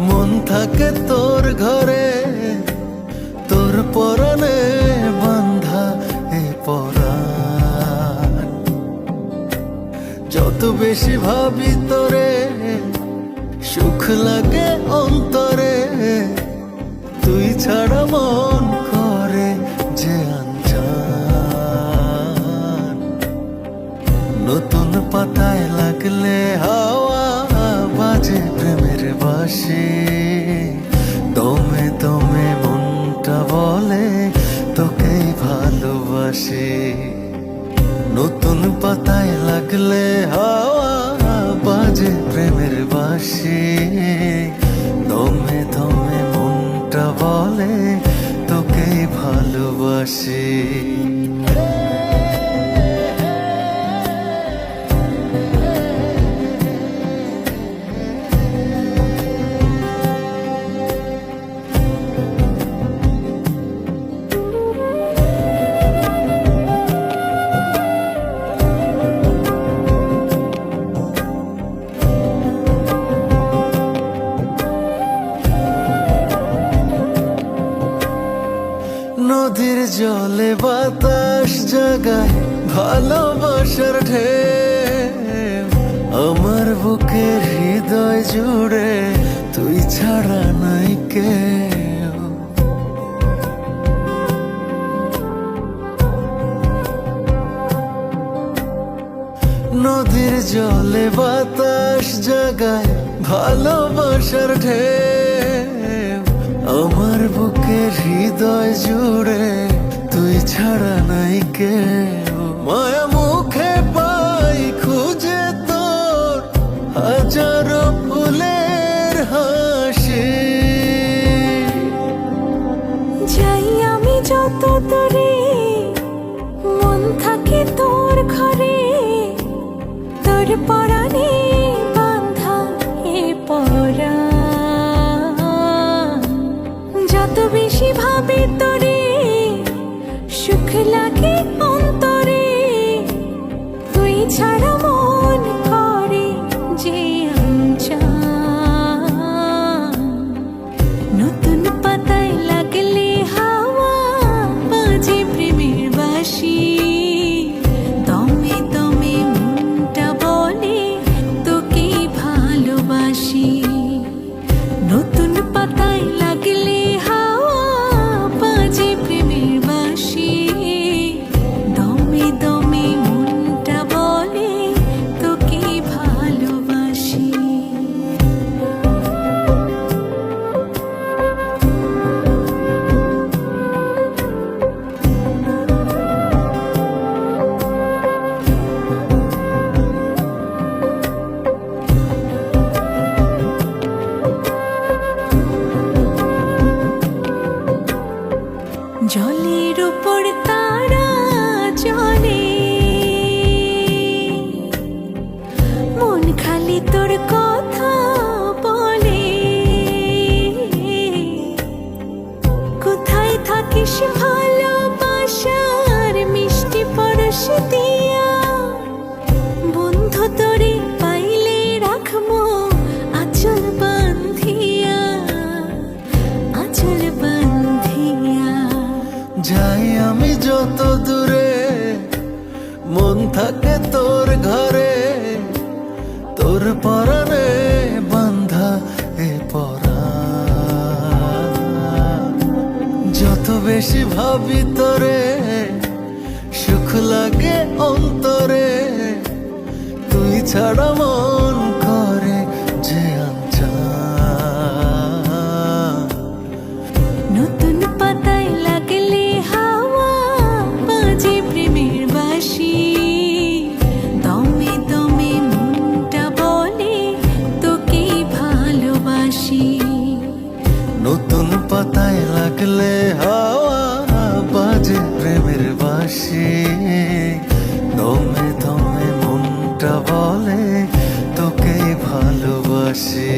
মন থাকে তোর ঘরে, তোর পরনে বাঁধা এ পরাণ। যত বেশি ভাবি তোরে, সুখ লাগে অন্তরে। তুই ছাড়া মন করে যে আনজান। নতুন পাতায় লাগলে হাওয়া বাজে প্রেমের বাঁশি। দমে দমে মনটা বলে তোকেই ভালোবাসি। নতুন পাতায় লাগলে হাওয়া বাজে প্রেমের বাঁশি। দমে দমে মনটা বলে তোকেই ভালোবাসি। নদীর জলে বাতাস জাগায় ভালোবাসার ঢেউ। আমার বুকের হৃদয় জুড়ে তুই ছাড়া নাই কেউ। নদীর জলে বাতাস জাগায় ভালোবাসার ঢেউ। আমার বুকের হৃদয় জুড়ে তুই ছাড়া নাই কেউ। মায়া মুখে পাই খুঁজে তোর হাজারো ফুলের হাসি। যাই আমি যত দূরে, মন থাকে তোর ঘরে। তোর পরাণে বাঁধা এ পরাণ। যত বেশি ভাবে তোরে, সুখ লাগে অন্তরে। তুই ছাড়া মন করে যে আনজান। নতুন পাতায় লাগলে হাওয়া বাজে প্রেমের বাঁশি। দমে দমে মনটা বলে তোকেই ভালোবাসি। নতুন পাতায় লাগলে হাওয়া বাজে প্রেমের বাঁশি। দমে দমে মনটা বলে তোকেই ভালোবাসি। জলের উপর তারা জলে, মন খালি তোর কথা বলে। কোথায় থাকিস ভালোবাসার মিষ্টি পরশ দিয়া। বন্ধু তোরে পাইলে রাখবো আঁচল বাঁধিয়া, আঁচল বাঁধিয়া। যাই আমি যত দূরে, মন থাকে তোর ঘরে। তোর পরনে বাঁধা এ পরাণ। যত বেশি ভাবি তোরে, সুখ লাগে অন্তরে। তুই ছাড়া মন করে যে আনজান। নতুন পাতায় লাগলে হাওয়া বাজে প্রেমের বাঁশি। দমে দমে মনটা বলে তোকেই ভালোবাসি। নতুন পাতায় লাগলে হাওয়া বাজে প্রেমের বাঁশি। দমে দমে মনটা বলে তোকেই ভালোবাসি।